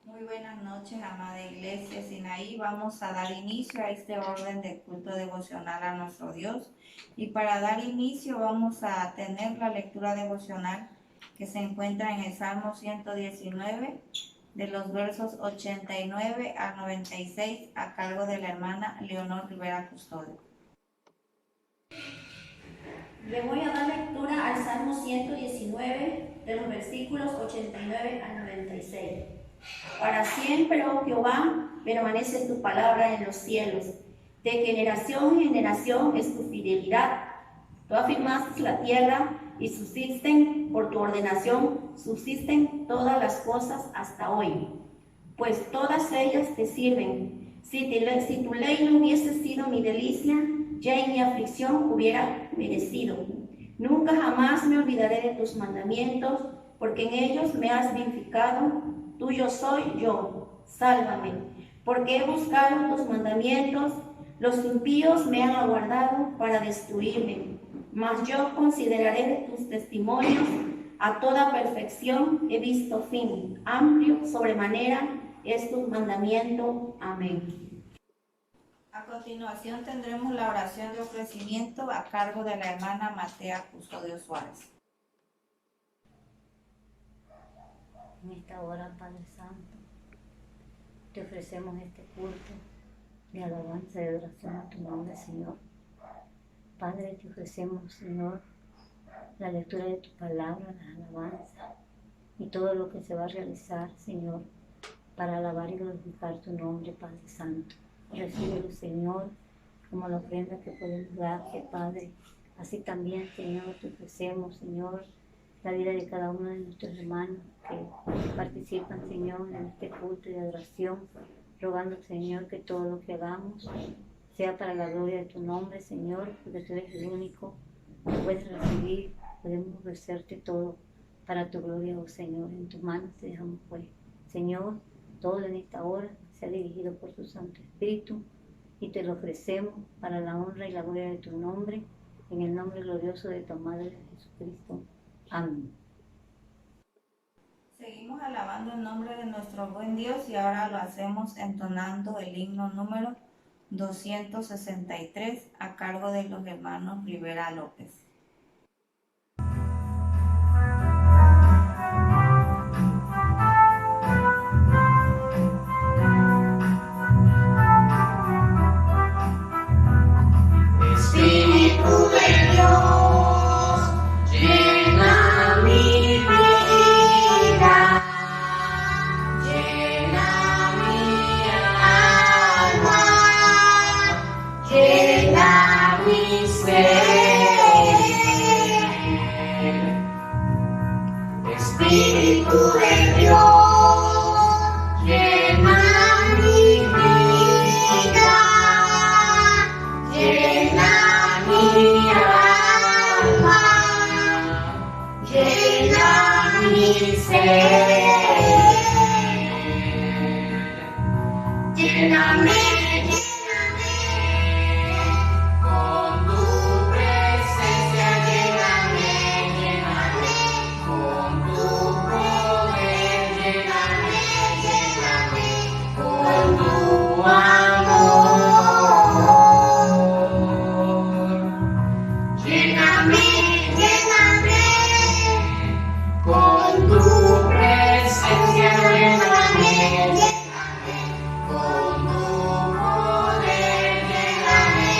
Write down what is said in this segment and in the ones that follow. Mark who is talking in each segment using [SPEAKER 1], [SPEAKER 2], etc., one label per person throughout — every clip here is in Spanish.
[SPEAKER 1] Muy buenas noches, amada Iglesia Sinaí. Vamos a dar inicio a este orden de culto devocional a nuestro Dios. Y para dar inicio vamos a tener la lectura devocional que se encuentra en el Salmo 119, de los versos 89 al 96, a cargo de la hermana Leonor Rivera Custodio.
[SPEAKER 2] Le voy a dar lectura al Salmo 119, de los versículos 89 al 96. Para siempre, oh Jehová, permanece tu palabra en los cielos. De generación en generación es tu fidelidad. Tú afirmaste la tierra y subsisten, por tu ordenación subsisten todas las cosas hasta hoy. Pues todas ellas te sirven. Si tu ley no hubiese sido mi delicia, ya en mi aflicción hubiera merecido. Nunca jamás me olvidaré de tus mandamientos, porque en ellos me has vivificado. Tuyo soy yo, sálvame, porque he buscado tus mandamientos. Los impíos me han aguardado para destruirme, mas yo consideraré de tus testimonios. A toda perfección he visto fin, amplio sobremanera es tu mandamiento. Amén.
[SPEAKER 1] A continuación tendremos la oración de ofrecimiento a cargo de la hermana Matea Custodio Suárez.
[SPEAKER 3] En esta hora, Padre Santo, te ofrecemos este culto de alabanza y de adoración a tu nombre, Señor. Padre, te ofrecemos, Señor, la lectura de tu palabra, la alabanza y todo lo que se va a realizar, Señor, para alabar y glorificar tu nombre, Padre Santo. Recíbelo, Señor, como la ofrenda que podemos darte, Padre. Así también, Señor, te ofrecemos, Señor, la vida de cada uno de nuestros hermanos que participan, Señor, en este culto de adoración, rogando, Señor, que todo lo que hagamos sea para la gloria de tu nombre, Señor, porque tú eres el único que puedes recibir, podemos ofrecerte todo para tu gloria, oh Señor. En tus manos te dejamos, pues, Señor, todo en esta hora sea dirigido por tu Santo Espíritu y te lo ofrecemos para la honra y la gloria de tu nombre, en el nombre glorioso de tu Madre Jesucristo. Amén.
[SPEAKER 1] Seguimos alabando el nombre de nuestro buen Dios y ahora lo hacemos entonando el himno número 263 a cargo de los hermanos Rivera López.
[SPEAKER 4] Espíritu de Dios, llena mi vida, llena mi alma, llena mi ser. Espíritu de Dios, llena mi vida, llena mi alma, llena mi ser. Lléname, lléname con tu presencia, lléname, lléname con tu poder, lléname, lléname con tu amor. Lléname, lléname con tu presencia, lléname, lléname con tu poder, lléname,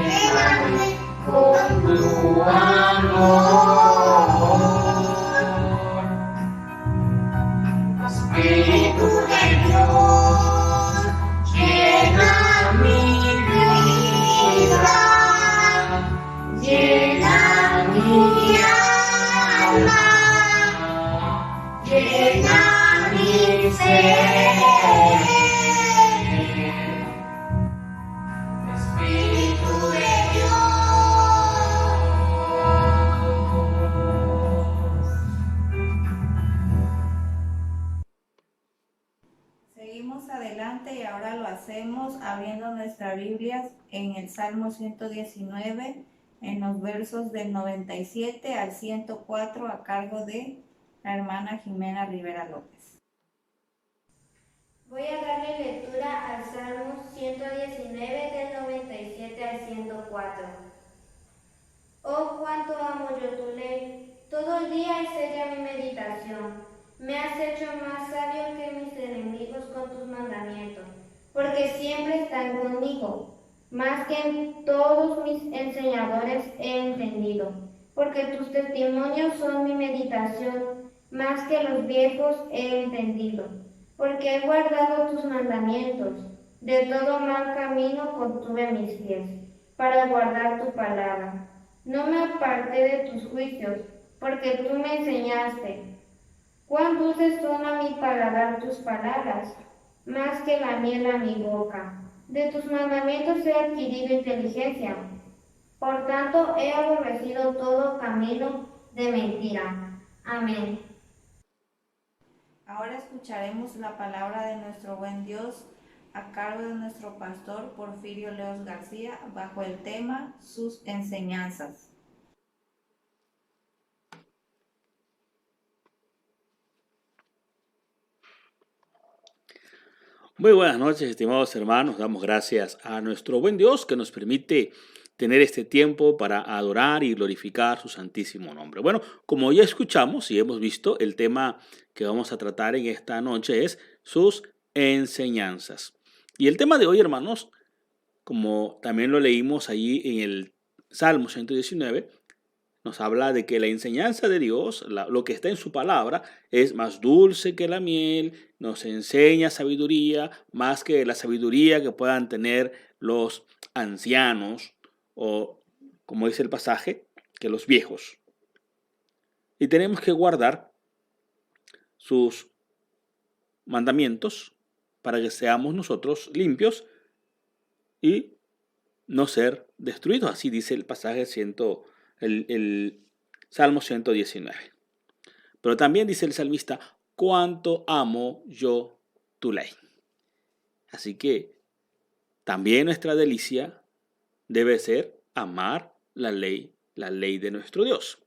[SPEAKER 4] lléname con tu amor. Espíritu de Dios, llena mi vida, llena mi alma, llena mi ser. Espíritu de Dios.
[SPEAKER 1] Seguimos adelante y ahora lo hacemos abriendo nuestras Biblias en el Salmo 119, en los versos del 97 al 104 a cargo de la hermana Jimena Rivera López.
[SPEAKER 5] Voy a darle lectura al Salmo 119 del 97 al 104. Oh, cuánto amo yo tu ley. Todo el día es ella mi meditación. Me has hecho más sabio que mis enemigos con tus mandamientos, porque siempre están conmigo. Más que en todos mis enseñadores he entendido, porque tus testimonios son mi meditación. Más que los viejos he entendido, porque he guardado tus mandamientos. De todo mal camino contuve mis pies, para guardar tu palabra. No me aparté de tus juicios, porque tú me enseñaste. Cuán dulces son a mi paladar tus palabras, más que la miel a mi boca. De tus mandamientos he adquirido inteligencia. Por tanto, he aborrecido todo camino de mentira. Amén.
[SPEAKER 1] Ahora escucharemos la palabra de nuestro buen Dios a cargo de nuestro pastor Porfirio Leos García bajo el tema Sus enseñanzas.
[SPEAKER 6] Muy buenas noches, estimados hermanos. Damos gracias a nuestro buen Dios que nos permite tener este tiempo para adorar y glorificar su santísimo nombre. Bueno, como ya escuchamos y hemos visto, el tema que vamos a tratar en esta noche es sus enseñanzas. Y el tema de hoy, hermanos, como también lo leímos allí en el Salmo 119, nos habla de que la enseñanza de Dios, lo que está en su palabra, es más dulce que la miel, nos enseña sabiduría, más que la sabiduría que puedan tener los ancianos o, como dice el pasaje, que los viejos. Y tenemos que guardar sus mandamientos para que seamos nosotros limpios y no ser destruidos. Así dice el pasaje el Salmo 119. Pero también dice el salmista, cuánto amo yo tu ley. Así que también nuestra delicia debe ser amar la ley de nuestro Dios.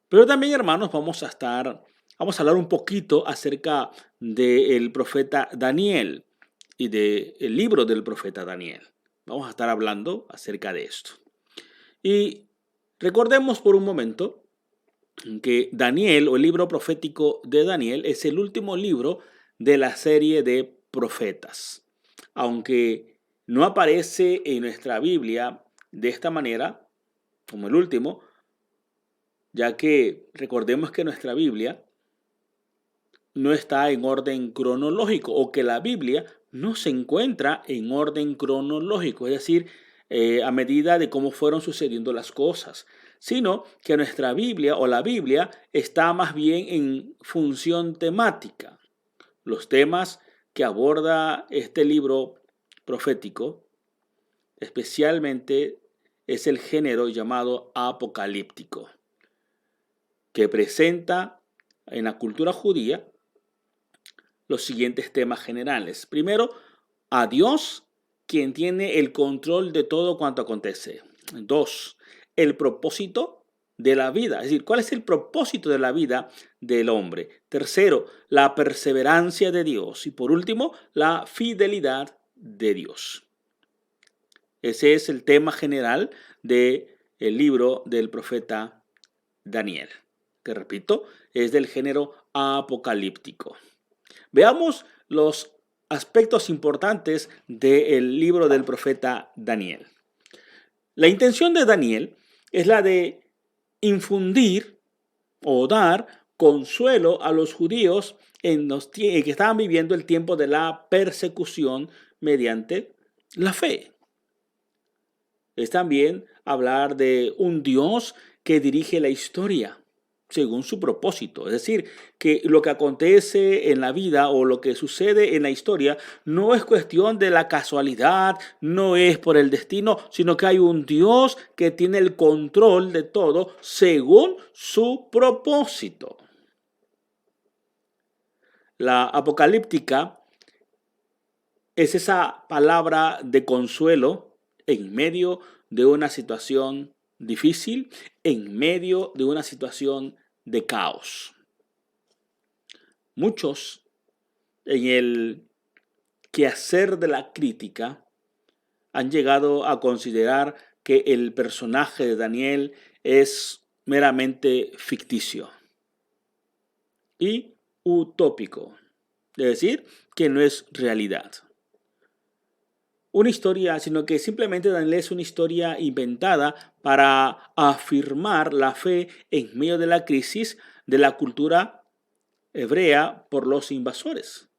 [SPEAKER 6] Pero también, hermanos, vamos a hablar un poquito acerca del profeta Daniel y del libro del profeta Daniel. Vamos a estar hablando acerca de esto. Y recordemos por un momento que Daniel, o el libro profético de Daniel, es el último libro de la serie de profetas. Aunque no aparece en nuestra Biblia de esta manera, como el último, ya que recordemos que nuestra Biblia no está en orden cronológico, o que la Biblia no se encuentra en orden cronológico, es decir, a medida de cómo fueron sucediendo las cosas, sino que nuestra Biblia o la Biblia está más bien en función temática. Los temas que aborda este libro profético, especialmente es el género llamado apocalíptico, que presenta en la cultura judía los siguientes temas generales. Primero, a Dios, quien tiene el control de todo cuanto acontece. 2, el propósito de la vida, es decir, cuál es el propósito de la vida del hombre. 3, la perseverancia de Dios. Y por último, la fidelidad de Dios. Ese es el tema general del libro del profeta Daniel, que repito, es del género apocalíptico. Veamos los aspectos importantes del libro del profeta Daniel. La intención de Daniel es la de infundir o dar consuelo a los judíos que estaban viviendo el tiempo de la persecución mediante la fe. Es también hablar de un Dios que dirige la historia según su propósito. Es decir, que lo que acontece en la vida o lo que sucede en la historia no es cuestión de la casualidad, no es por el destino, sino que hay un Dios que tiene el control de todo según su propósito. La apocalíptica es esa palabra de consuelo en medio de una situación difícil, en medio de una situación de caos. Muchos en el quehacer de la crítica han llegado a considerar que el personaje de Daniel es meramente ficticio y utópico, es decir, que no es realidad. Una historia, sino que simplemente Daniel es una historia inventada para afirmar la fe en medio de la crisis de la cultura hebrea por los invasores.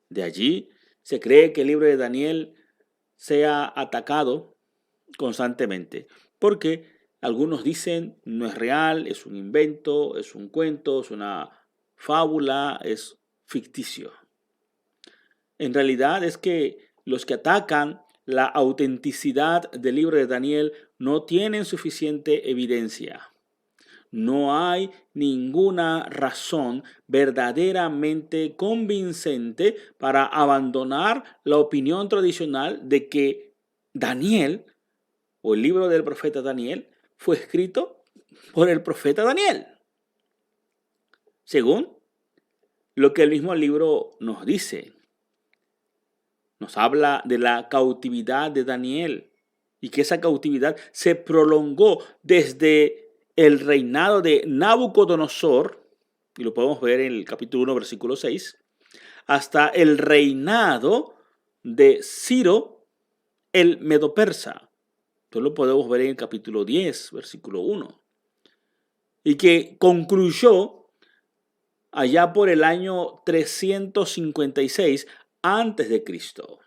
[SPEAKER 6] De allí se cree que el libro de Daniel sea atacado constantemente, porque algunos dicen no es real, es un invento, es un cuento, es una fábula, es ficticio. En realidad es que los que atacan la autenticidad del libro de Daniel no tienen suficiente evidencia. No hay ninguna razón verdaderamente convincente para abandonar la opinión tradicional de que Daniel, o el libro del profeta Daniel, fue escrito por el profeta Daniel, según lo que el mismo libro nos dice. Nos habla de la cautividad de Daniel y que esa cautividad se prolongó desde el reinado de Nabucodonosor, y lo podemos ver en el capítulo 1, versículo 6, hasta el reinado de Ciro el Medo-Persa. Esto lo podemos ver en el capítulo 10, versículo 1. Y que concluyó allá por el año 356 antes de Cristo.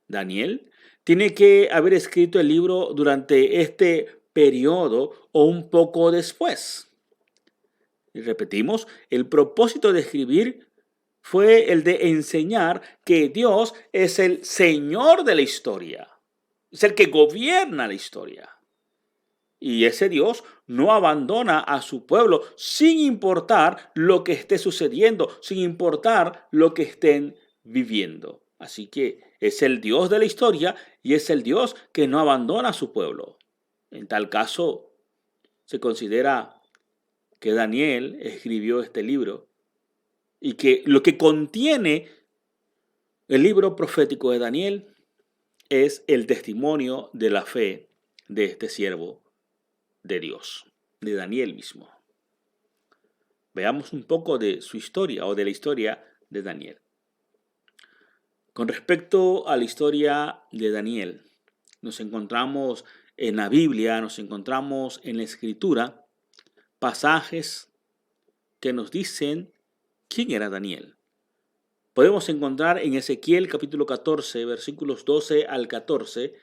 [SPEAKER 6] Daniel tiene que haber escrito el libro durante este periodo o un poco después. Y repetimos, el propósito de escribir fue el de enseñar que Dios es el Señor de la historia, es el que gobierna la historia. Y ese Dios no abandona a su pueblo sin importar lo que esté sucediendo, sin importar lo que estén viviendo. Así que es el Dios de la historia y es el Dios que no abandona a su pueblo. En tal caso, se considera que Daniel escribió este libro y que lo que contiene el libro profético de Daniel es el testimonio de la fe de este siervo de Dios, de Daniel mismo. Veamos un poco de su historia o de la historia de Daniel. Con respecto a la historia de Daniel, nos encontramos en la Biblia, nos encontramos en la Escritura, pasajes que nos dicen quién era Daniel. Podemos encontrar en Ezequiel capítulo 14, versículos 12 al 14,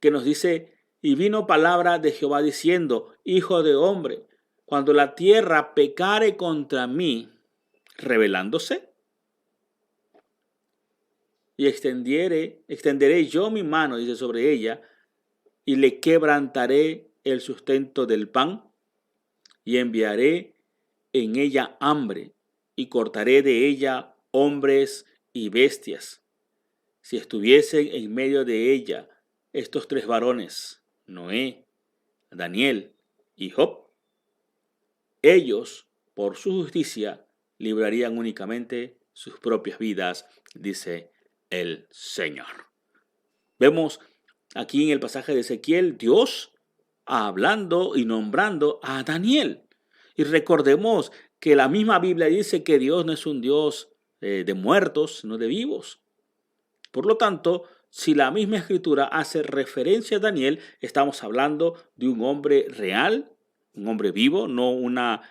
[SPEAKER 6] que nos dice: y vino palabra de Jehová diciendo: hijo de hombre, cuando la tierra pecare contra mí, rebelándose, y extenderé yo mi mano, dice, sobre ella, y le quebrantaré el sustento del pan, y enviaré en ella hambre, y cortaré de ella hombres y bestias. Si estuviesen en medio de ella estos tres varones, Noé, Daniel y Job, ellos, por su justicia, librarían únicamente sus propias vidas, dice el Señor. Vemos aquí en el pasaje de Ezequiel Dios hablando y nombrando a Daniel. Y recordemos que la misma Biblia dice que Dios no es un Dios de muertos, sino de vivos. Por lo tanto, si la misma escritura hace referencia a Daniel, estamos hablando de un hombre real, un hombre vivo, no una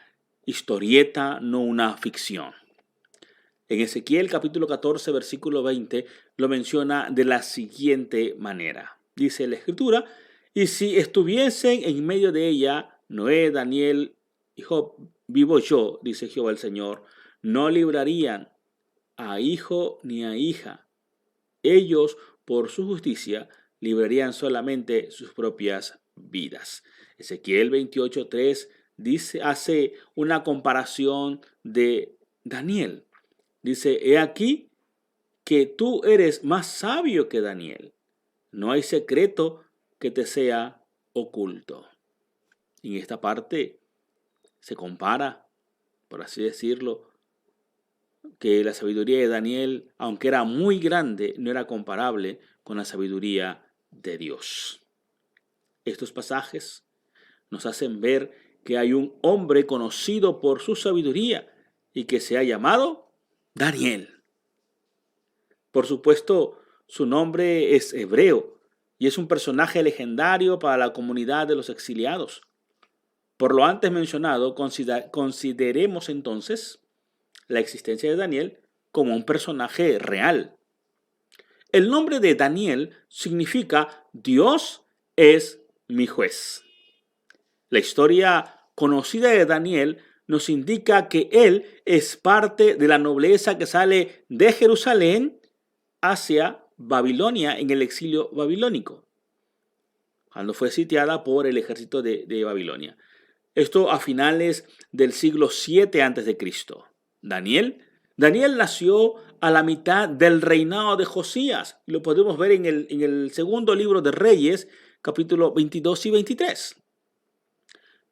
[SPEAKER 6] historieta, no una ficción. En Ezequiel capítulo 14, versículo 20, lo menciona de la siguiente manera. Dice la escritura: y si estuviesen en medio de ella Noé, Daniel y Job, vivo yo, dice Jehová el Señor, no librarían a hijo ni a hija. Ellos, por su justicia, librarían solamente sus propias vidas. Ezequiel 28:3 hace una comparación de Daniel. Dice: he aquí que tú eres más sabio que Daniel. No hay secreto que te sea oculto. En esta parte se compara, por así decirlo, que la sabiduría de Daniel, aunque era muy grande, no era comparable con la sabiduría de Dios. Estos pasajes nos hacen ver que hay un hombre conocido por su sabiduría y que se ha llamado Daniel. Por supuesto, su nombre es hebreo y es un personaje legendario para la comunidad de los exiliados. Por lo antes mencionado, consideremos entonces la existencia de Daniel como un personaje real. El nombre de Daniel significa Dios es mi juez. La historia conocida de Daniel nos indica que él es parte de la nobleza que sale de Jerusalén hacia Babilonia en el exilio babilónico, cuando fue sitiada por el ejército de Babilonia. Esto a finales del siglo 7 a.C. Daniel nació a la mitad del reinado de Josías. Lo podemos ver en el segundo libro de Reyes, capítulo 22 y 23.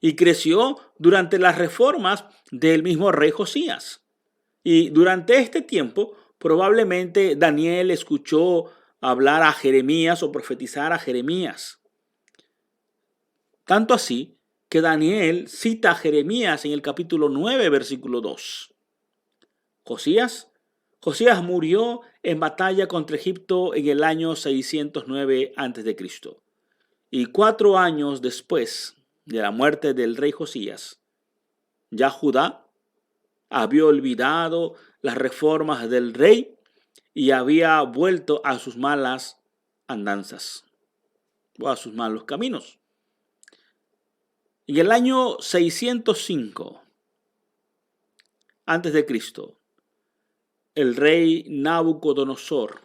[SPEAKER 6] Y creció durante las reformas del mismo rey Josías. Y durante este tiempo, probablemente Daniel escuchó hablar a Jeremías o profetizar a Jeremías. Tanto así que Daniel cita a Jeremías en el capítulo 9, versículo 2. Josías murió en batalla contra Egipto en el año 609 a.C. Y 4 años después de la muerte del rey Josías, ya Judá había olvidado las reformas del rey y había vuelto a sus malas andanzas o a sus malos caminos. En el año 605 a.C., el rey Nabucodonosor,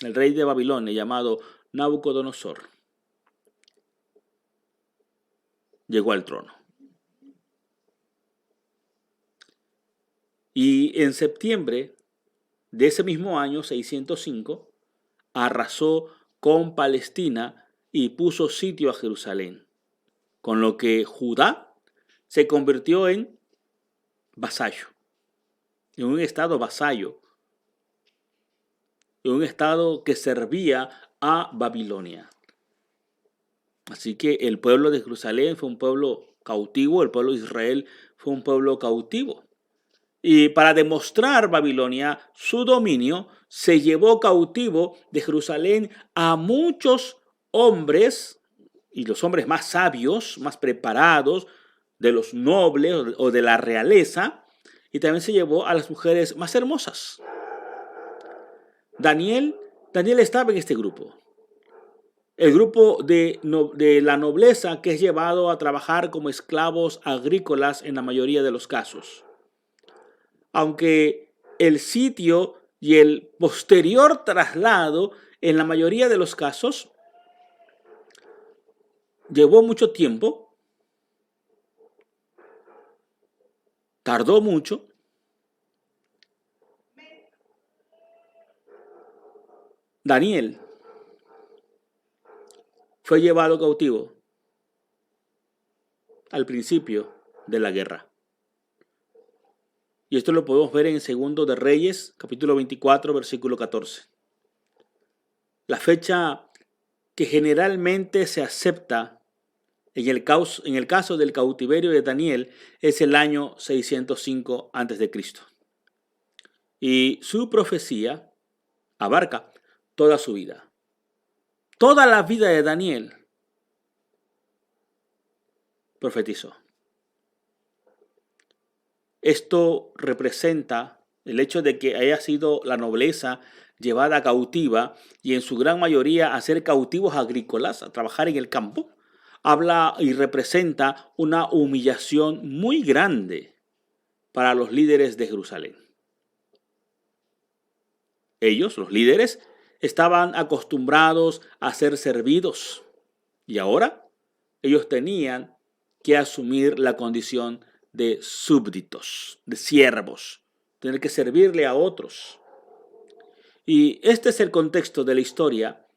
[SPEAKER 6] el rey de Babilonia llamado Nabucodonosor, llegó al trono. Y en septiembre de ese mismo año, 605, arrasó con Palestina y puso sitio a Jerusalén, con lo que Judá se convirtió en vasallo, en un estado vasallo, en un estado que servía a Babilonia. Así que el pueblo de Jerusalén fue un pueblo cautivo, el pueblo de Israel fue un pueblo cautivo. Y para demostrar Babilonia su dominio, se llevó cautivo de Jerusalén a muchos hombres, y los hombres más sabios, más preparados, de los nobles o de la realeza, y también se llevó a las mujeres más hermosas. Daniel estaba en este grupo. El grupo de la nobleza que es llevado a trabajar como esclavos agrícolas en la mayoría de los casos. Aunque el sitio y el posterior traslado en la mayoría de los casos llevó mucho tiempo, tardó mucho, Daniel fue llevado cautivo al principio de la guerra. Y esto lo podemos ver en Segundo de Reyes, capítulo 24, versículo 14. La fecha que generalmente se acepta en el caso del cautiverio de Daniel es el año 605 a.C. Y su profecía abarca toda su vida. Toda la vida de Daniel profetizó. Esto representa el hecho de que haya sido la nobleza llevada cautiva y en su gran mayoría a ser cautivos agrícolas, a trabajar en el campo. Habla y representa una humillación muy grande para los líderes de Jerusalén. Ellos, los líderes, estaban acostumbrados a ser servidos y ahora ellos tenían que asumir la condición de súbditos, de siervos, tener que servirle a otros. Y este es el contexto de la historia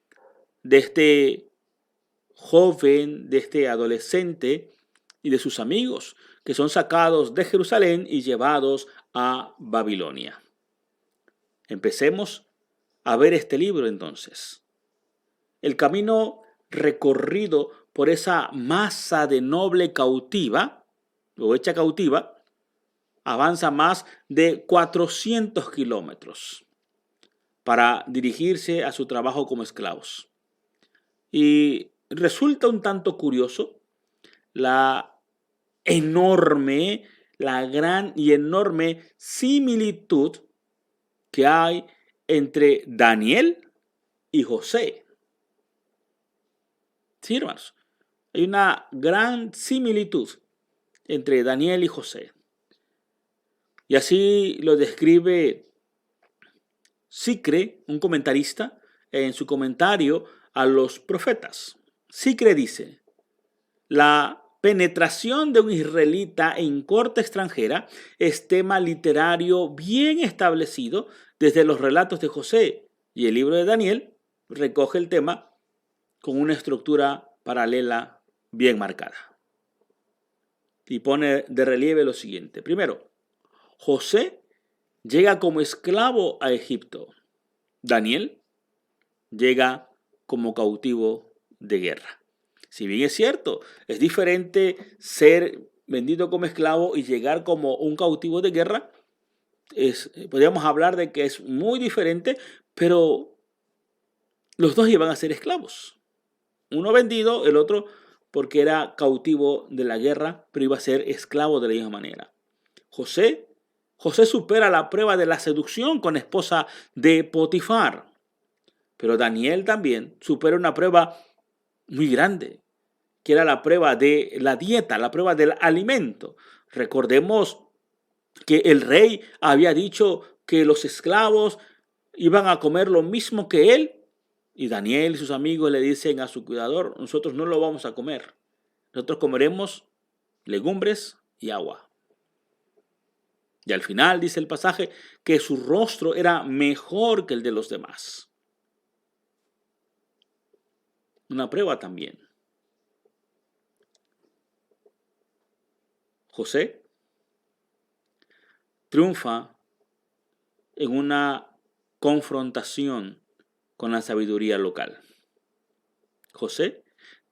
[SPEAKER 6] de este joven, de este adolescente y de sus amigos, que son sacados de Jerusalén y llevados a Babilonia. Empecemos a ver este libro entonces. El camino recorrido por esa masa de noble cautiva, o hecha cautiva, avanza más de 400 kilómetros para dirigirse a su trabajo como esclavos. Y resulta un tanto curioso la gran y enorme similitud que hay entre Daniel y José. Sí, hermanos, hay una gran similitud entre Daniel y José. Y así lo describe Sicre, un comentarista, en su comentario a los profetas. Sicre dice: la penetración de un israelita en corte extranjera es tema literario bien establecido desde los relatos de José, y el libro de Daniel recoge el tema con una estructura paralela bien marcada. Y pone de relieve lo siguiente. Primero, José llega como esclavo a Egipto. Daniel llega como cautivo de guerra. Si bien es cierto, es diferente ser vendido como esclavo y llegar como un cautivo de guerra, podríamos hablar de que es muy diferente, pero los dos iban a ser esclavos. Uno vendido, el otro porque era cautivo de la guerra, pero iba a ser esclavo de la misma manera. José supera la prueba de la seducción con la esposa de Potifar. Pero Daniel también supera una prueba muy grande, que era la prueba de la dieta, la prueba del alimento. Recordemos que el rey había dicho que los esclavos iban a comer lo mismo que él, y Daniel y sus amigos le dicen a su cuidador: nosotros no lo vamos a comer, nosotros comeremos legumbres y agua. Y al final dice el pasaje que su rostro era mejor que el de los demás. Una prueba también. José triunfa en una confrontación con la sabiduría local. José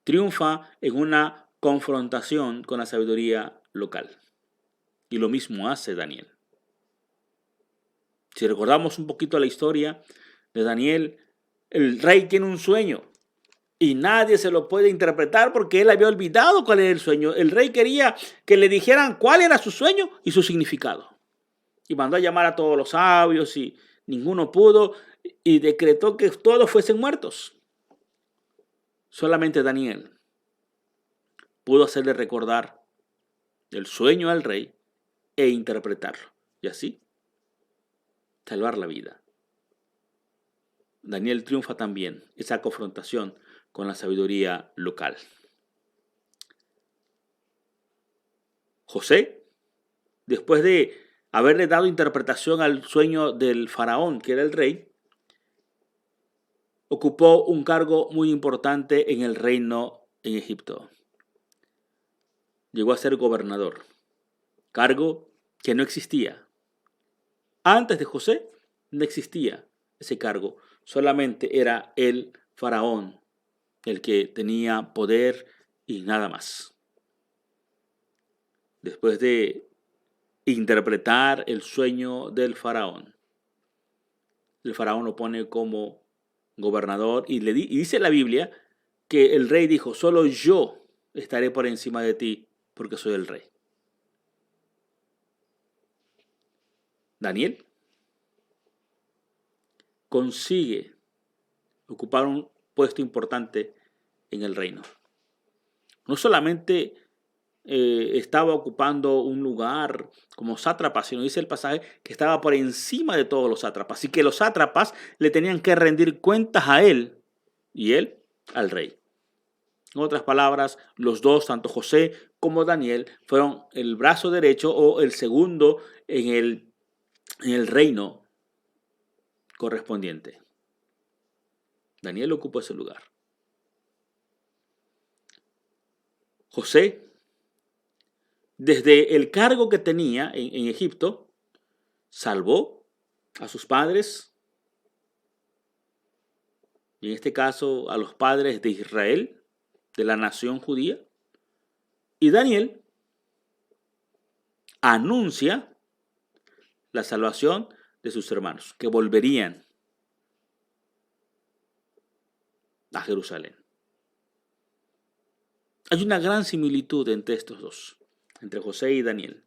[SPEAKER 6] triunfa en una confrontación con la sabiduría local. Y lo mismo hace Daniel. Si recordamos un poquito la historia de Daniel, el rey tiene un sueño y nadie se lo puede interpretar porque él había olvidado cuál era el sueño. El rey quería que le dijeran cuál era su sueño y su significado. Y mandó a llamar a todos los sabios y ninguno pudo, y decretó que todos fuesen muertos. Solamente Daniel pudo hacerle recordar el sueño al rey e interpretarlo, y así salvar la vida. Daniel triunfa también esa confrontación con la sabiduría local. José, después de haberle dado interpretación al sueño del faraón, que era el rey, ocupó un cargo muy importante en el reino en Egipto. Llegó a ser gobernador, cargo que no existía. Antes de José no existía ese cargo, solamente era el faraón el que tenía poder y nada más. Después de interpretar el sueño del faraón, el faraón lo pone como gobernador y dice la Biblia que el rey dijo: solo yo estaré por encima de ti porque soy el rey. Daniel consigue ocupar un puesto importante en el reino. No solamente estaba ocupando un lugar como sátrapa, sino dice el pasaje que estaba por encima de todos los sátrapas. Así que los sátrapas le tenían que rendir cuentas a él y él al rey. En otras palabras, los dos, tanto José como Daniel, fueron el brazo derecho o el segundo en el reino correspondiente. Daniel ocupó ese lugar. José desde el cargo que tenía en Egipto, salvó a sus padres, y en este caso a los padres de Israel, de la nación judía. Y Daniel anuncia la salvación de sus hermanos, que volverían a Jerusalén. Hay una gran similitud entre estos dos, entre José y Daniel,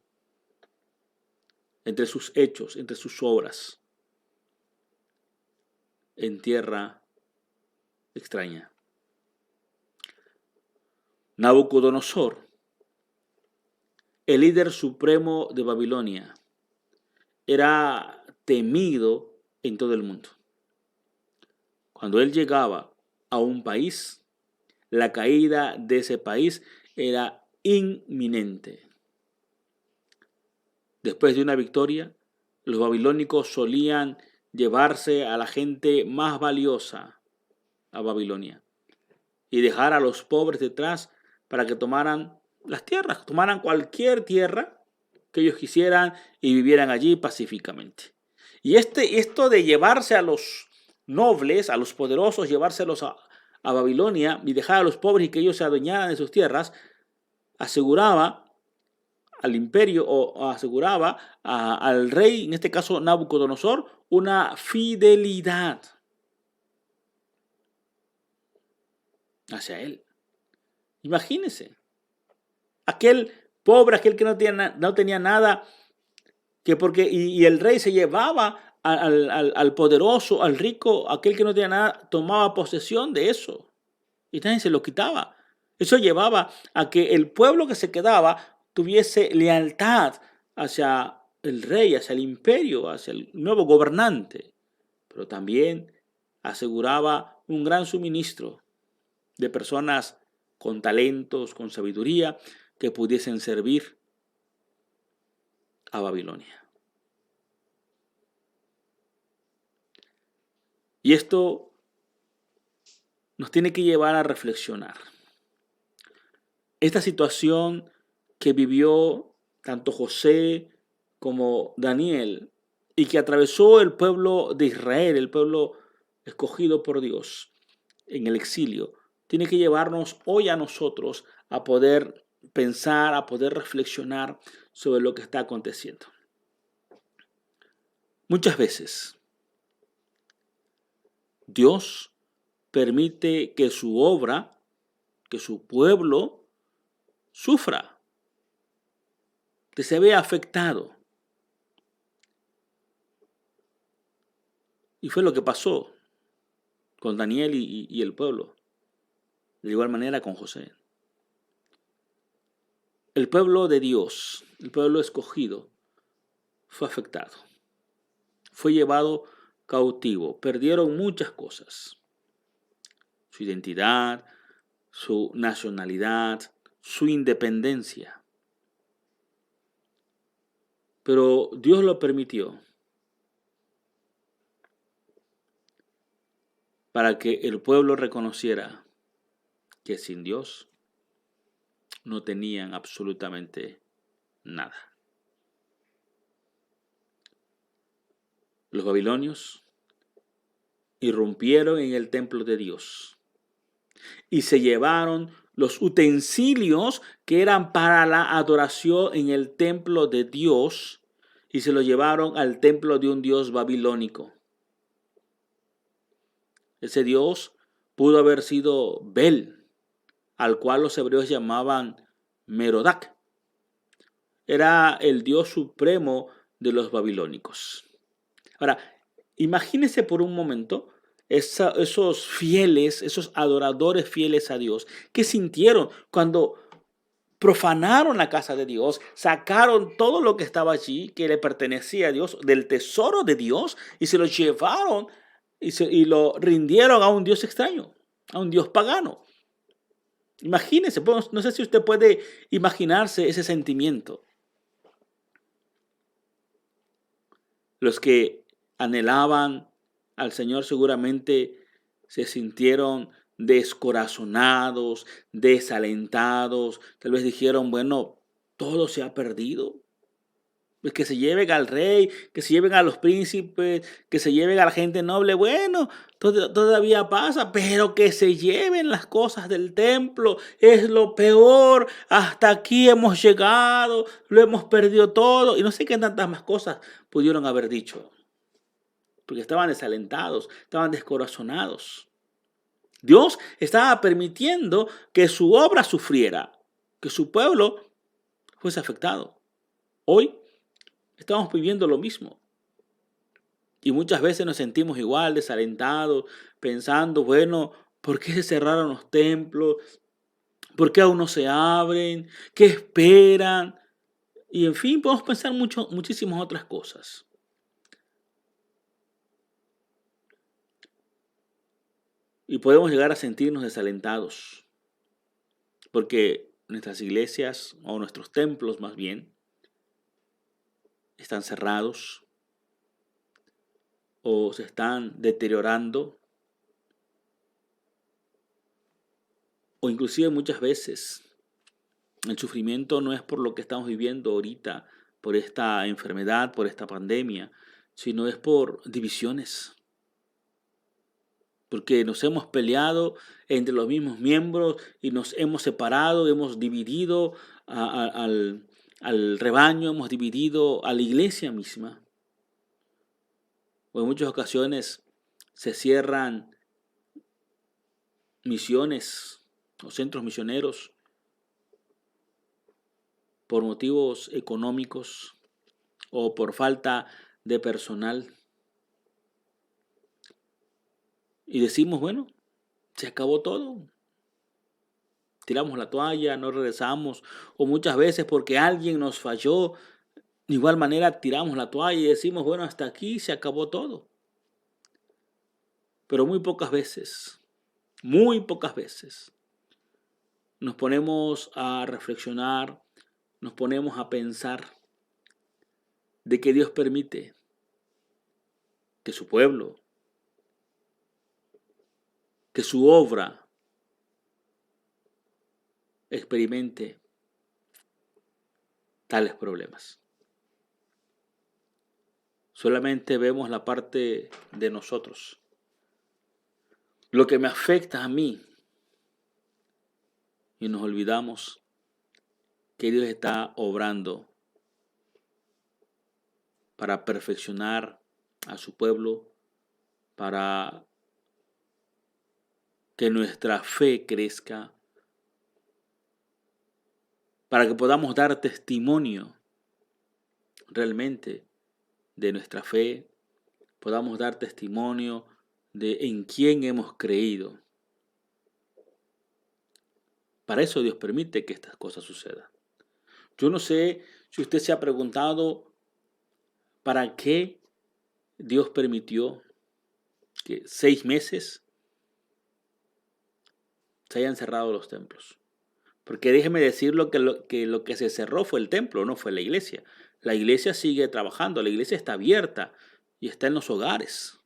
[SPEAKER 6] entre sus hechos, entre sus obras, en tierra extraña. Nabucodonosor, el líder supremo de Babilonia, era temido en todo el mundo. Cuando él llegaba a un país, la caída de ese país era inminente. Después de una victoria, los babilónicos solían llevarse a la gente más valiosa a Babilonia y dejar a los pobres detrás para que tomaran las tierras, tomaran cualquier tierra que ellos quisieran y vivieran allí pacíficamente. Y esto de llevarse a los nobles, a los poderosos, llevárselos a Babilonia y dejar a los pobres y que ellos se adueñaran de sus tierras, aseguraba al imperio o aseguraba al rey, en este caso Nabucodonosor, una fidelidad hacia él. Imagínense, aquel pobre, aquel que no tenía nada, y el rey se llevaba al poderoso, al rico, aquel que no tenía nada, tomaba posesión de eso y nadie se lo quitaba. Eso llevaba a que el pueblo que se quedaba tuviese lealtad hacia el rey, hacia el imperio, hacia el nuevo gobernante, pero también aseguraba un gran suministro de personas con talentos, con sabiduría, que pudiesen servir a Babilonia. Y esto nos tiene que llevar a reflexionar. Esta situación que vivió tanto José como Daniel y que atravesó el pueblo de Israel, el pueblo escogido por Dios en el exilio, tiene que llevarnos hoy a nosotros a poder pensar, a poder reflexionar sobre lo que está aconteciendo. Muchas veces Dios permite que su obra, que su pueblo sufra, que se vea afectado. Y fue lo que pasó con Daniel y el pueblo. De igual manera con José. El pueblo de Dios, el pueblo escogido, fue afectado. Fue llevado cautivo. Perdieron muchas cosas. Su identidad, su nacionalidad, su independencia. Pero Dios lo permitió para que el pueblo reconociera que sin Dios no tenían absolutamente nada. Los babilonios irrumpieron en el templo de Dios y se llevaron los utensilios que eran para la adoración en el templo de Dios y se los llevaron al templo de un dios babilónico. Ese dios pudo haber sido Bel, al cual los hebreos llamaban Merodach. Era el dios supremo de los babilónicos. Ahora, imagínense por un momento esos fieles, esos adoradores fieles a Dios, ¿qué sintieron cuando profanaron la casa de Dios, sacaron todo lo que estaba allí, que le pertenecía a Dios, del tesoro de Dios, y se lo llevaron y lo rindieron a un Dios extraño, a un Dios pagano? Imagínense, no sé si usted puede imaginarse ese sentimiento. Los que anhelaban al Señor seguramente se sintieron descorazonados, desalentados. Tal vez dijeron, bueno, todo se ha perdido. Pues que se lleven al rey, que se lleven a los príncipes, que se lleven a la gente noble. Bueno, todavía pasa, pero que se lleven las cosas del templo es lo peor. Hasta aquí hemos llegado, lo hemos perdido todo. Y no sé qué tantas más cosas pudieron haber dicho. Porque estaban desalentados, estaban descorazonados. Dios estaba permitiendo que su obra sufriera, que su pueblo fuese afectado. Hoy estamos viviendo lo mismo. Y muchas veces nos sentimos igual, desalentados, pensando, bueno, ¿por qué se cerraron los templos? ¿Por qué aún no se abren? ¿Qué esperan? Y en fin, podemos pensar muchísimas otras cosas. Y podemos llegar a sentirnos desalentados. Porque nuestras iglesias, o nuestros templos más bien, están cerrados o se están deteriorando, o inclusive muchas veces el sufrimiento no es por lo que estamos viviendo ahorita, por esta enfermedad, por esta pandemia, sino es por divisiones, porque nos hemos peleado entre los mismos miembros y nos hemos separado, hemos dividido al rebaño, hemos dividido a la iglesia misma. O en muchas ocasiones se cierran misiones o centros misioneros por motivos económicos o por falta de personal. Y decimos, bueno, se acabó todo. Tiramos la toalla, no regresamos, o muchas veces porque alguien nos falló, de igual manera tiramos la toalla y decimos, bueno, hasta aquí se acabó todo. Pero muy pocas veces nos ponemos a reflexionar, nos ponemos a pensar de que Dios permite que su pueblo, que su obra experimente tales problemas. Solamente vemos la parte de nosotros, lo que me afecta a mí, y nos olvidamos que Dios está obrando para perfeccionar a su pueblo, para que nuestra fe crezca, para que podamos dar testimonio realmente de nuestra fe, podamos dar testimonio de en quién hemos creído. Para eso Dios permite que estas cosas sucedan. Yo no sé si usted se ha preguntado para qué Dios permitió que 6 meses se hayan cerrado los templos. Porque déjeme decirlo que lo que se cerró fue el templo, no fue la iglesia. La iglesia sigue trabajando, la iglesia está abierta y está en los hogares.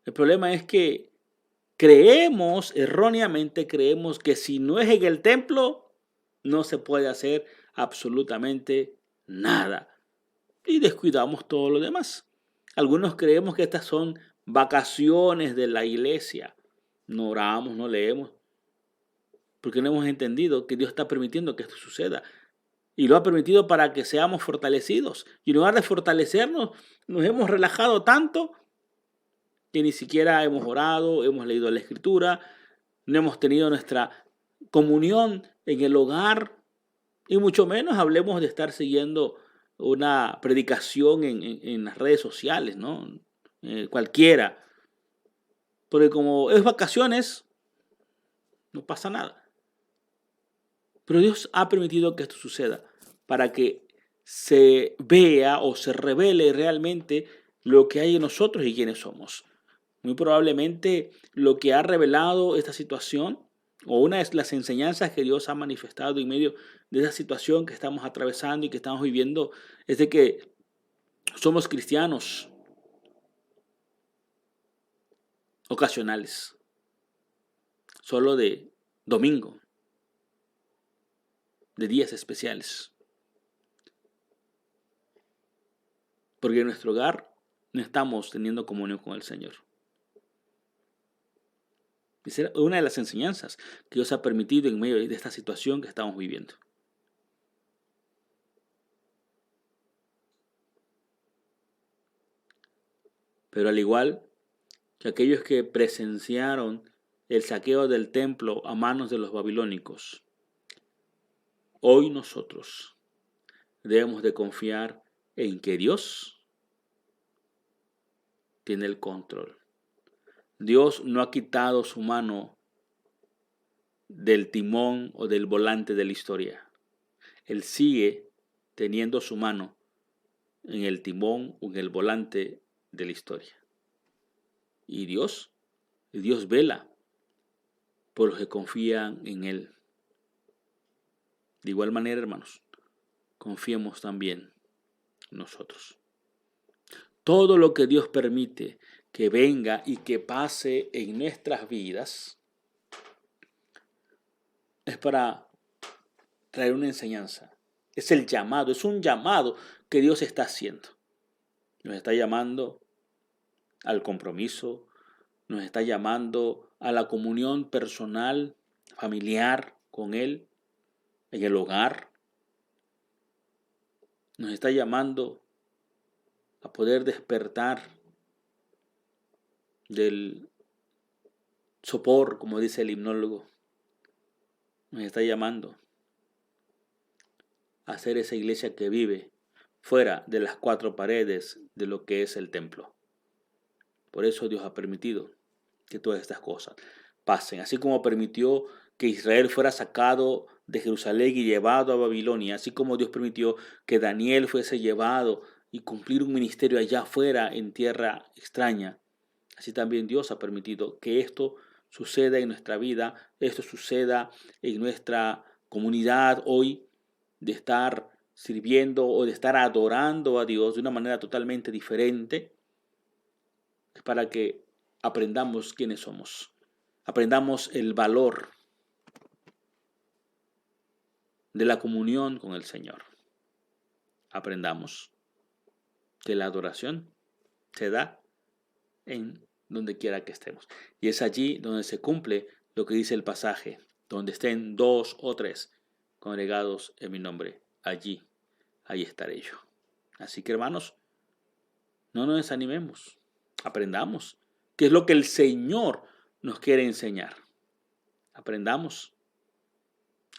[SPEAKER 6] El problema es que erróneamente creemos que si no es en el templo, no se puede hacer absolutamente nada. Y descuidamos todo lo demás. Algunos creemos que estas son vacaciones de la iglesia. No oramos, no leemos, porque no hemos entendido que Dios está permitiendo que esto suceda. Y lo ha permitido para que seamos fortalecidos. Y en lugar de fortalecernos, nos hemos relajado tanto que ni siquiera hemos orado, hemos leído la Escritura, no hemos tenido nuestra comunión en el hogar, y mucho menos hablemos de estar siguiendo una predicación en las redes sociales, ¿no? Cualquiera. Porque como es vacaciones, no pasa nada. Pero Dios ha permitido que esto suceda para que se vea o se revele realmente lo que hay en nosotros y quiénes somos. Muy probablemente lo que ha revelado esta situación, o una de las enseñanzas que Dios ha manifestado en medio de esa situación que estamos atravesando y que estamos viviendo, es de que somos cristianos ocasionales, solo de domingo, de días especiales. porque en nuestro hogar no estamos teniendo comunión con el Señor. Esa es una de las enseñanzas que Dios ha permitido en medio de esta situación que estamos viviendo. Pero al igual que aquellos que presenciaron el saqueo del templo a manos de los babilónicos, hoy nosotros debemos de confiar en que Dios tiene el control. Dios no ha quitado su mano del timón o del volante de la historia. Él sigue teniendo su mano en el timón o en el volante de la historia. Y Dios vela por los que confían en Él. De igual manera, hermanos, confiemos también nosotros. Todo lo que Dios permite que venga y que pase en nuestras vidas es para traer una enseñanza. Es el llamado, es un llamado que Dios está haciendo. Nos está llamando al compromiso, nos está llamando a la comunión personal, familiar con Él, en el hogar. Nos está llamando a poder despertar del sopor, como dice el himnólogo. Nos está llamando a ser esa iglesia que vive fuera de las cuatro paredes de lo que es el templo. Por eso Dios ha permitido que todas estas cosas pasen. Así como permitió que Israel fuera sacado de Jerusalén y llevado a Babilonia, así como Dios permitió que Daniel fuese llevado y cumplir un ministerio allá afuera en tierra extraña, así también Dios ha permitido que esto suceda en nuestra vida, esto suceda en nuestra comunidad hoy, de estar sirviendo o de estar adorando a Dios de una manera totalmente diferente, para que aprendamos quiénes somos, aprendamos el valor de la comunión con el Señor. Aprendamos que la adoración se da en donde quiera que estemos. Y es allí donde se cumple lo que dice el pasaje, donde estén 2 o 3 congregados en mi nombre, allí estaré yo. Así que, hermanos, no nos desanimemos, aprendamos qué es lo que el Señor nos quiere enseñar. Aprendamos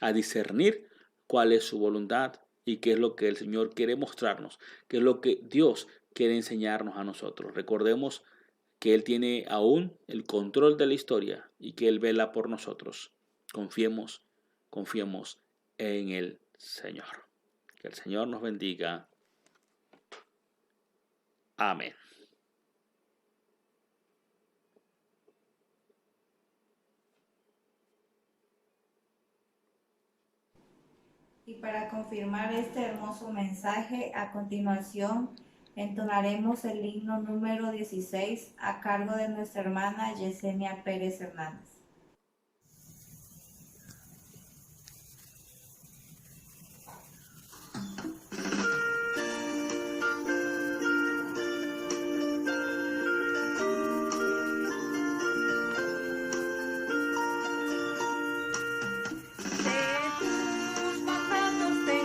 [SPEAKER 6] a discernir cuál es su voluntad y qué es lo que el Señor quiere mostrarnos, qué es lo que Dios quiere enseñarnos a nosotros. Recordemos que Él tiene aún el control de la historia y que Él vela por nosotros. Confiemos en el Señor. Que el Señor nos bendiga. Amén.
[SPEAKER 1] Y para confirmar este hermoso mensaje, a continuación entonaremos el himno número 16 a cargo de nuestra hermana Yesenia Pérez Hernández.
[SPEAKER 4] Alma feliz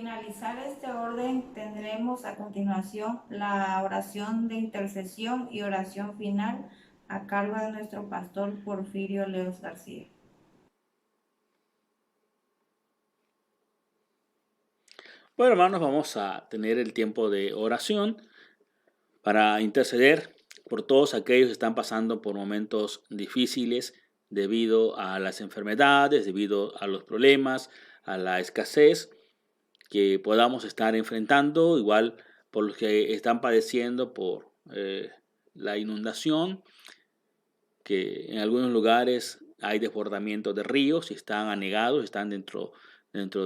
[SPEAKER 1] finalizar este orden, tendremos a continuación la oración de intercesión y oración final a cargo de nuestro pastor Porfirio Leos García.
[SPEAKER 6] Bueno, hermanos, vamos a tener el tiempo de oración para interceder por todos aquellos que están pasando por momentos difíciles debido a las enfermedades, debido a los problemas, a la escasez que podamos estar enfrentando, igual por los que están padeciendo por la inundación, que en algunos lugares hay desbordamiento de ríos y están anegados, están dentro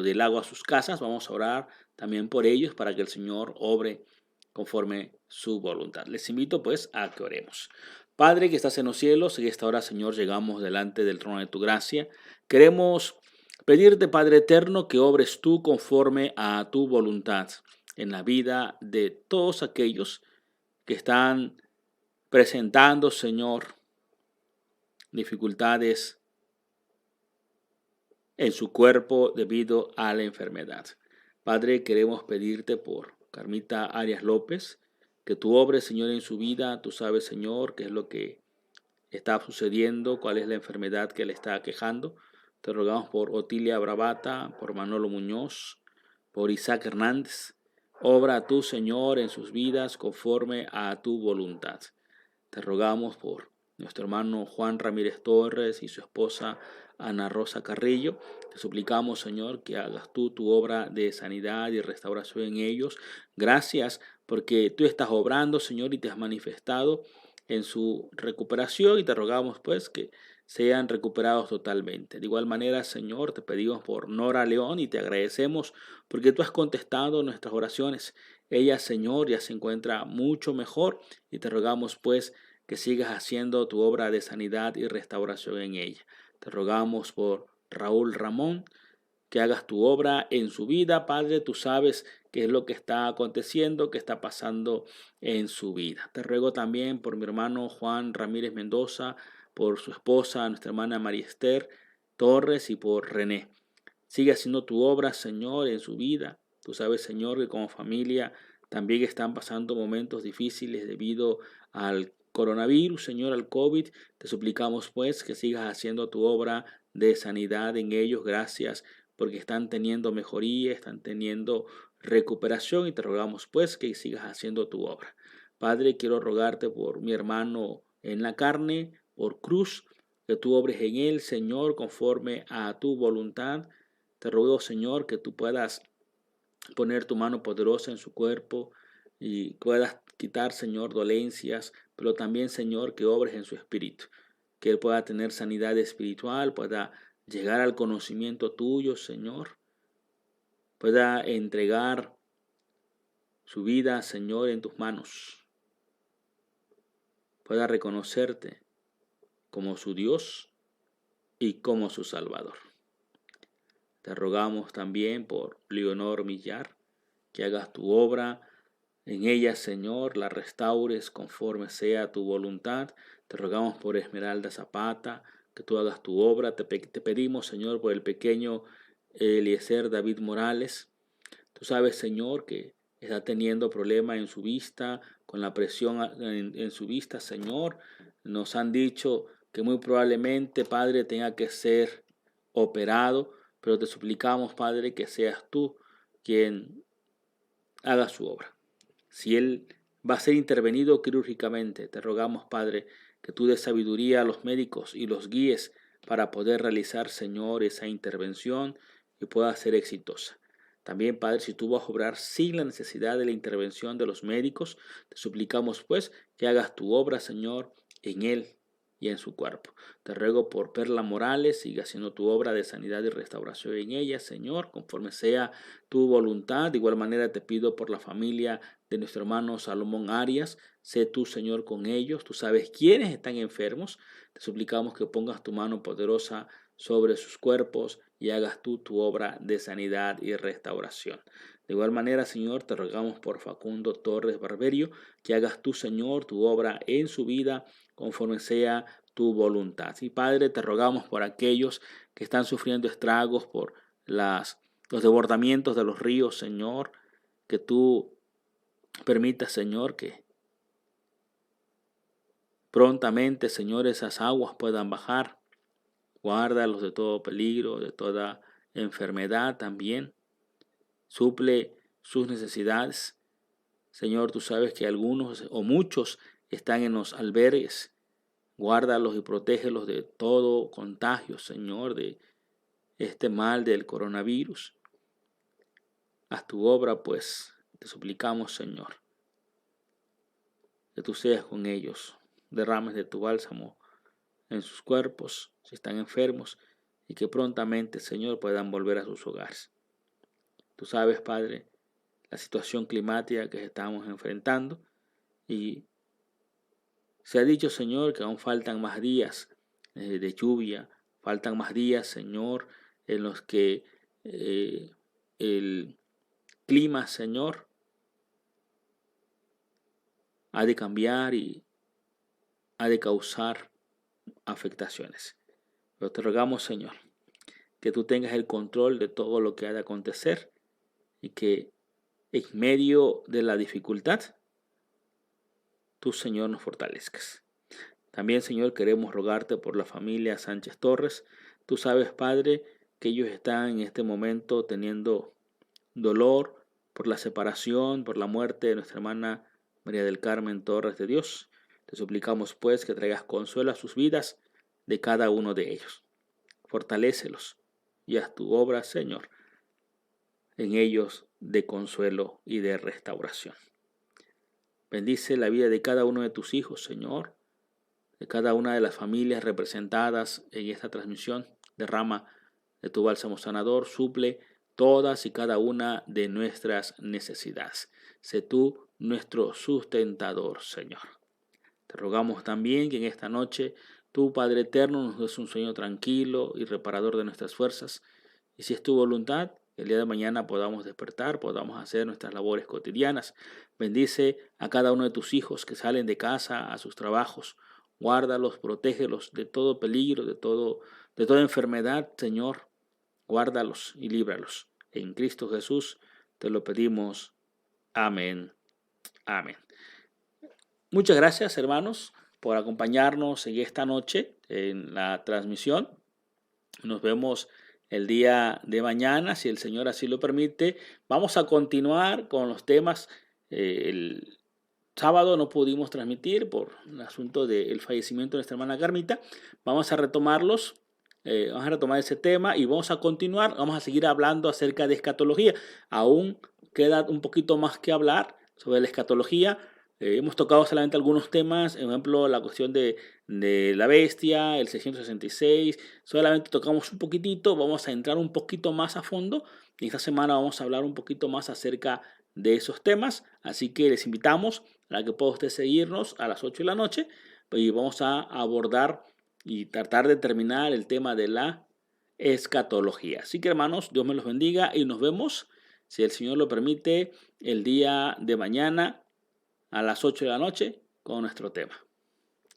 [SPEAKER 6] del agua sus casas. Vamos a orar también por ellos para que el Señor obre conforme su voluntad. Les invito pues a que oremos. Padre que estás en los cielos, en esta hora, Señor, llegamos delante del trono de tu gracia. Queremos pedirte, Padre eterno, que obres tú conforme a tu voluntad en la vida de todos aquellos que están presentando, Señor, dificultades en su cuerpo debido a la enfermedad. Padre, queremos pedirte por Carmita Arias López, que tú obres, Señor, en su vida. Tú sabes, Señor, qué es lo que está sucediendo, cuál es la enfermedad que le está aquejando. Te rogamos por Otilia Bravata, por Manolo Muñoz, por Isaac Hernández. Obra tú, Señor, en sus vidas conforme a tu voluntad. Te rogamos por nuestro hermano Juan Ramírez Torres y su esposa Ana Rosa Carrillo. Te suplicamos, Señor, que hagas tú tu obra de sanidad y restauración en ellos. Gracias porque tú estás obrando, Señor, y te has manifestado en su recuperación, y te rogamos pues que sean recuperados totalmente. De igual manera, Señor, te pedimos por Nora León y te agradecemos porque tú has contestado nuestras oraciones. Ella, Señor, ya se encuentra mucho mejor y te rogamos pues que sigas haciendo tu obra de sanidad y restauración en ella. Te rogamos por Raúl Ramón, que hagas tu obra en su vida, Padre. Tú sabes qué es lo que está aconteciendo, qué está pasando en su vida. Te ruego también por mi hermano Juan Ramírez Mendoza, por su esposa, nuestra hermana María Esther Torres, y por René. Sigue haciendo tu obra, Señor, en su vida. Tú sabes, Señor, que como familia también están pasando momentos difíciles debido al coronavirus, Señor, al COVID. Te suplicamos pues que sigas haciendo tu obra de sanidad en ellos. Gracias porque están teniendo mejoría, están teniendo recuperación, y te rogamos pues que sigas haciendo tu obra. Padre, quiero rogarte por mi hermano en la carne, por Cruz, que tú obres en él, Señor, conforme a tu voluntad. Te ruego, Señor, que tú puedas poner tu mano poderosa en su cuerpo y puedas quitar, Señor, dolencias, pero también, Señor, que obres en su espíritu, que él pueda tener sanidad espiritual, pueda llegar al conocimiento tuyo, Señor, pueda entregar su vida, Señor, en tus manos, pueda reconocerte como su Dios y como su Salvador. Te rogamos también por Leonor Millar, que hagas tu obra en ella, Señor, la restaures conforme sea tu voluntad. Te rogamos por Esmeralda Zapata, que tú hagas tu obra. Te pedimos, Señor, por el pequeño Eliezer David Morales. Tú sabes, Señor, que está teniendo problemas en su vista, con la presión en su vista, Señor. Nos han dicho que muy probablemente, Padre, tenga que ser operado, pero te suplicamos, Padre, que seas tú quien haga su obra. Si él va a ser intervenido quirúrgicamente, te rogamos, Padre, que tú des sabiduría a los médicos y los guíes para poder realizar, Señor, esa intervención y pueda ser exitosa. También, Padre, si tú vas a obrar sin la necesidad de la intervención de los médicos, te suplicamos, pues, que hagas tu obra, Señor, en él y en su cuerpo. Te ruego por Perla Morales, siga haciendo tu obra de sanidad y restauración en ella, Señor, conforme sea tu voluntad. De igual manera te pido por la familia de nuestro hermano Salomón Arias. Sé tú, Señor, con ellos. Tú sabes quiénes están enfermos. Te suplicamos que pongas tu mano poderosa sobre sus cuerpos y hagas tú tu obra de sanidad y restauración. De igual manera, Señor, te rogamos por Facundo Torres Barberio, que hagas tú, Señor, tu obra en su vida conforme sea tu voluntad. Y Padre, te rogamos por aquellos que están sufriendo estragos por las los desbordamientos de los ríos, Señor, que tú permitas, Señor, que prontamente, Señor, esas aguas puedan bajar. Guárdalos de todo peligro, de toda enfermedad también. Suple sus necesidades. Señor, tú sabes que algunos o muchos están en los albergues. Guárdalos y protégelos de todo contagio, Señor, de este mal del coronavirus. Haz tu obra, pues, te suplicamos, Señor, que tú seas con ellos. Derrames de tu bálsamo en sus cuerpos, si están enfermos, y que prontamente, Señor, puedan volver a sus hogares. Tú sabes, Padre, la situación climática que estamos enfrentando, y se ha dicho, Señor, que aún faltan más días de lluvia, faltan más días, Señor, en los que el clima, Señor, ha de cambiar y ha de causar afectaciones. Pero te rogamos, Señor, que tú tengas el control de todo lo que ha de acontecer y que en medio de la dificultad, tú, Señor, nos fortalezcas. También, Señor, queremos rogarte por la familia Sánchez Torres. Tú sabes, Padre, que ellos están en este momento teniendo dolor por la separación, por la muerte de nuestra hermana María del Carmen Torres de Dios. Te suplicamos, pues, que traigas consuelo a sus vidas de cada uno de ellos. Fortalécelos y haz tu obra, Señor, en ellos de consuelo y de restauración. Bendice la vida de cada uno de tus hijos, Señor, de cada una de las familias representadas en esta transmisión. Derrama de tu bálsamo sanador, suple todas y cada una de nuestras necesidades. Sé tú nuestro sustentador, Señor. Te rogamos también que en esta noche tú, Padre eterno, nos des un sueño tranquilo y reparador de nuestras fuerzas. Y si es tu voluntad, el día de mañana podamos despertar, podamos hacer nuestras labores cotidianas. Bendice a cada uno de tus hijos que salen de casa a sus trabajos. Guárdalos, protégelos de todo peligro, de toda enfermedad, Señor. Guárdalos y líbralos. En Cristo Jesús te lo pedimos. Amén. Amén. Muchas gracias, hermanos, por acompañarnos en esta noche en la transmisión. Nos vemos el día de mañana, si el Señor así lo permite. Vamos a continuar con los temas. El sábado no pudimos transmitir por el asunto del fallecimiento de nuestra hermana Carmita. Vamos a retomarlos. Vamos a retomar ese tema y vamos a continuar. Vamos a seguir hablando acerca de escatología. Aún queda un poquito más que hablar sobre la escatología. Hemos tocado solamente algunos temas, por ejemplo, la cuestión de la bestia, el 666. Solamente tocamos un poquitito. Vamos a entrar un poquito más a fondo. Y esta semana vamos a hablar un poquito más acerca de esos temas. Así que les invitamos a que pueda usted seguirnos a las 8 de la noche. Y vamos a abordar y tratar de terminar el tema de la escatología. Así que, hermanos, Dios me los bendiga y nos vemos, si el Señor lo permite, el día de mañana a las 8 de la noche con nuestro tema.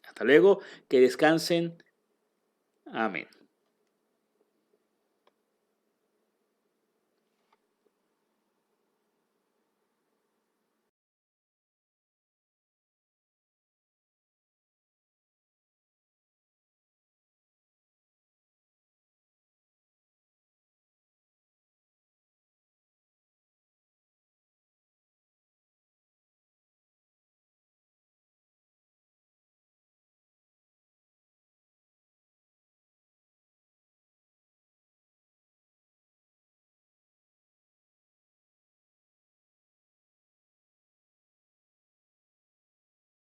[SPEAKER 6] Hasta luego, que descansen. Amén.